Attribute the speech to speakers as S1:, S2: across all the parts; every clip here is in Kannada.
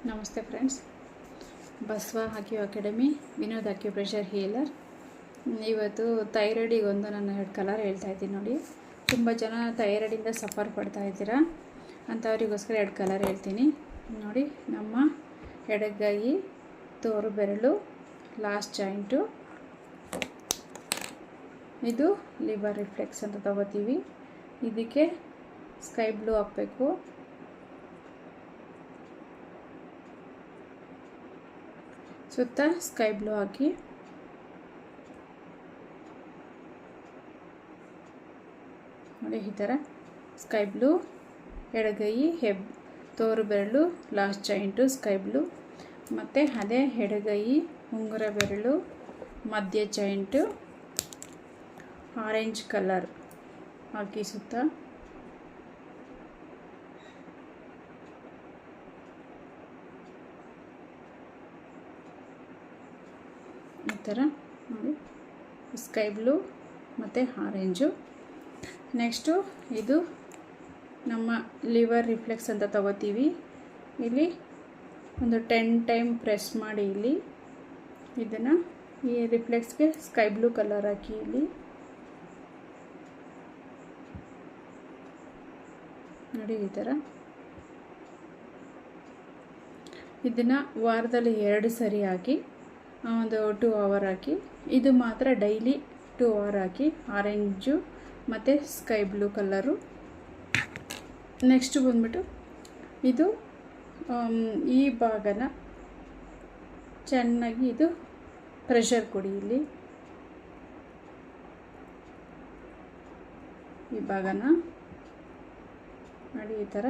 S1: ನಮಸ್ತೆ friends, Basava acu academy Vinod acupressure healer. ಇವತ್ತು ಥೈರಾಯ್ಡಿಗೆ ಒಂದು ನಾನು 2 ಕಲರ್ ಹೇಳ್ತಾ ಇದ್ದೀನಿ ನೋಡಿ. ತುಂಬ ಜನ ಥೈರಾಯ್ಡಿಂದ ಸಫರ್ ಪಡ್ತಾ ಇದ್ದೀರಾ, ಅಂಥವರಿಗೋಸ್ಕರ 2 ಕಲರ್ ಹೇಳ್ತೀನಿ ನೋಡಿ. ನಮ್ಮ ಎಡಗೈ ತೋರು ಬೆರಳು ಲಾಸ್ಟ್ ಜಾಯಿಂಟು, ಇದು ಲಿವರ್ ರಿಫ್ಲೆಕ್ಸ್ ಅಂತ ತಗೋತೀವಿ. ಇದಕ್ಕೆ ಸ್ಕೈ ಬ್ಲೂ ಹಾಕಬೇಕು. ಸುತ್ತ ಸ್ಕೈ ಬ್ಲೂ ಹಾಕಿ ನೋಡಿ. ಈ ಥರ ಸ್ಕೈ ಬ್ಲೂ, ಎಡಗೈ ತೋರು ಬೆರಳು ಲಾಸ್ಟ್ ಜಾಯಿಂಟು ಸ್ಕೈ ಬ್ಲೂ, ಮತ್ತು ಅದೇ ಎಡಗೈ ಉಂಗುರ ಬೆರಳು ಮಧ್ಯ ಜಾಯಿಂಟು ಆರೆಂಜ್ ಕಲರ್ ಹಾಕಿ ಸುತ್ತ ಈ ಥರ ನೋಡಿ, ಸ್ಕೈ ಬ್ಲೂ ಮತ್ತು ಆರೆಂಜು. ನೆಕ್ಸ್ಟು ಇದು ನಮ್ಮ ಲಿವರ್ ರಿಫ್ಲೆಕ್ಸ್ ಅಂತ ತಗೋತೀವಿ. ಇಲ್ಲಿ ಒಂದು 10 ಟೈಮ್ ಪ್ರೆಸ್ ಮಾಡಿ ಇಲ್ಲಿ ಇದನ್ನು ಈ ರಿಫ್ಲೆಕ್ಸ್ಗೆ ಸ್ಕೈ ಬ್ಲೂ ಕಲರ್ ಹಾಕಿ ಇಲ್ಲಿ ನೋಡಿ. ಈ ಥರ ಇದನ್ನು ವಾರದಲ್ಲಿ 2 ಸರಿ ಹಾಕಿ ಒಂದು 2 ಅವರ್ ಹಾಕಿ. ಇದು ಮಾತ್ರ ಡೈಲಿ 2 ಅವರ್ ಹಾಕಿ, ಆರೆಂಜು ಮತ್ತು ಸ್ಕೈ ಬ್ಲೂ ಕಲರು. ನೆಕ್ಸ್ಟು ಬಂದ್ಬಿಟ್ಟು ಇದು ಈ ಭಾಗನ ಚೆನ್ನಾಗಿ ಇದು ಪ್ರೆಷರ್ ಕೊಡಿ. ಇಲ್ಲಿ ಈ ಭಾಗನ ಮಾಡಿ ಈ ಥರ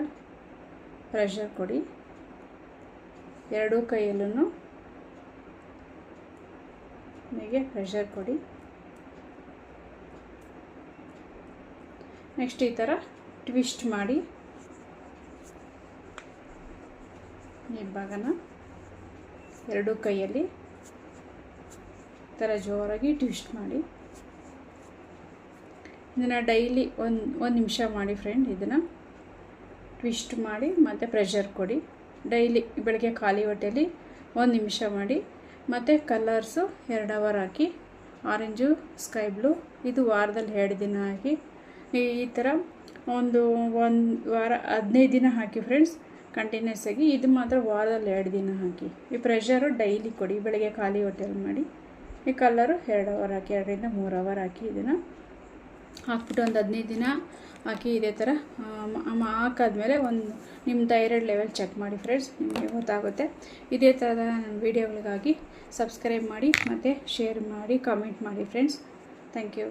S1: ಪ್ರೆಷರ್ ಕೊಡಿ. 2 ಕೈಯಲ್ಲೂ ಹೀಗೆ ಪ್ರೆಷರ್ ಕೊಡಿ. ನೆಕ್ಸ್ಟ್ ಈ ಥರ ಟ್ವಿಸ್ಟ್ ಮಾಡಿ ಈ ಭಾಗನ 2 ಕೈಯಲ್ಲಿ ಈ ಥರ ಜೋರಾಗಿ ಟ್ವಿಸ್ಟ್ ಮಾಡಿ. ಇದನ್ನು ಡೈಲಿ ಒಂದು ನಿಮಿಷ ಮಾಡಿ ಫ್ರೆಂಡ್. ಇದನ್ನು ಟ್ವಿಸ್ಟ್ ಮಾಡಿ ಮತ್ತು ಪ್ರೆಷರ್ ಕೊಡಿ. ಡೈಲಿ ಬೆಳಗ್ಗೆ ಖಾಲಿ ಹೊಟ್ಟೆಯಲ್ಲಿ 1 ನಿಮಿಷ ಮಾಡಿ. ಮತ್ತು ಕಲರ್ಸು 2 ಅವರ್ ಹಾಕಿ, ಆರೆಂಜು ಸ್ಕೈ ಬ್ಲೂ. ಇದು ವಾರದಲ್ಲಿ 2 ದಿನ ಹಾಕಿ. ಈ ಥರ ಒಂದು ವಾರ 15 ದಿನ ಹಾಕಿ ಫ್ರೆಂಡ್ಸ್, ಕಂಟಿನ್ಯೂಸ್ ಆಗಿ. ಇದು ಮಾತ್ರ ವಾರದಲ್ಲಿ 2 ದಿನ ಹಾಕಿ. ಈ ಪ್ರೆಷರು ಡೈಲಿ ಕೊಡಿ, ಬೆಳಗ್ಗೆ ಖಾಲಿ ಹೊಟ್ಟೆಯಲ್ಲಿ ಮಾಡಿ. ಈ ಕಲರು 2 ಅವರ್ ಹಾಕಿ, 2 ರಿಂದ 3 ಅವರ್ ಹಾಕಿ. ಇದನ್ನು ಹಾಕ್ಬಿಟ್ಟು ಒಂದು 15 ದಿನ ಹಾಕಿ. ಇದೇ ಥರ ಹಾಕಾದ್ಮೇಲೆ ನಿಮ್ಮ ಥೈರಾಯ್ಡ್ ಲೆವೆಲ್ ಚೆಕ್ ಮಾಡಿ ಫ್ರೆಂಡ್ಸ್, ನಿಮಗೆ ಗೊತ್ತಾಗುತ್ತೆ. ಇದೇ ಥರದ ನನ್ನ ವೀಡಿಯೋಗಳಿಗಾಗಿ ಸಬ್ಸ್ಕ್ರೈಬ್ ಮಾಡಿ ಮತ್ತು ಶೇರ್ ಮಾಡಿ, ಕಾಮೆಂಟ್ ಮಾಡಿ ಫ್ರೆಂಡ್ಸ್. Thank you.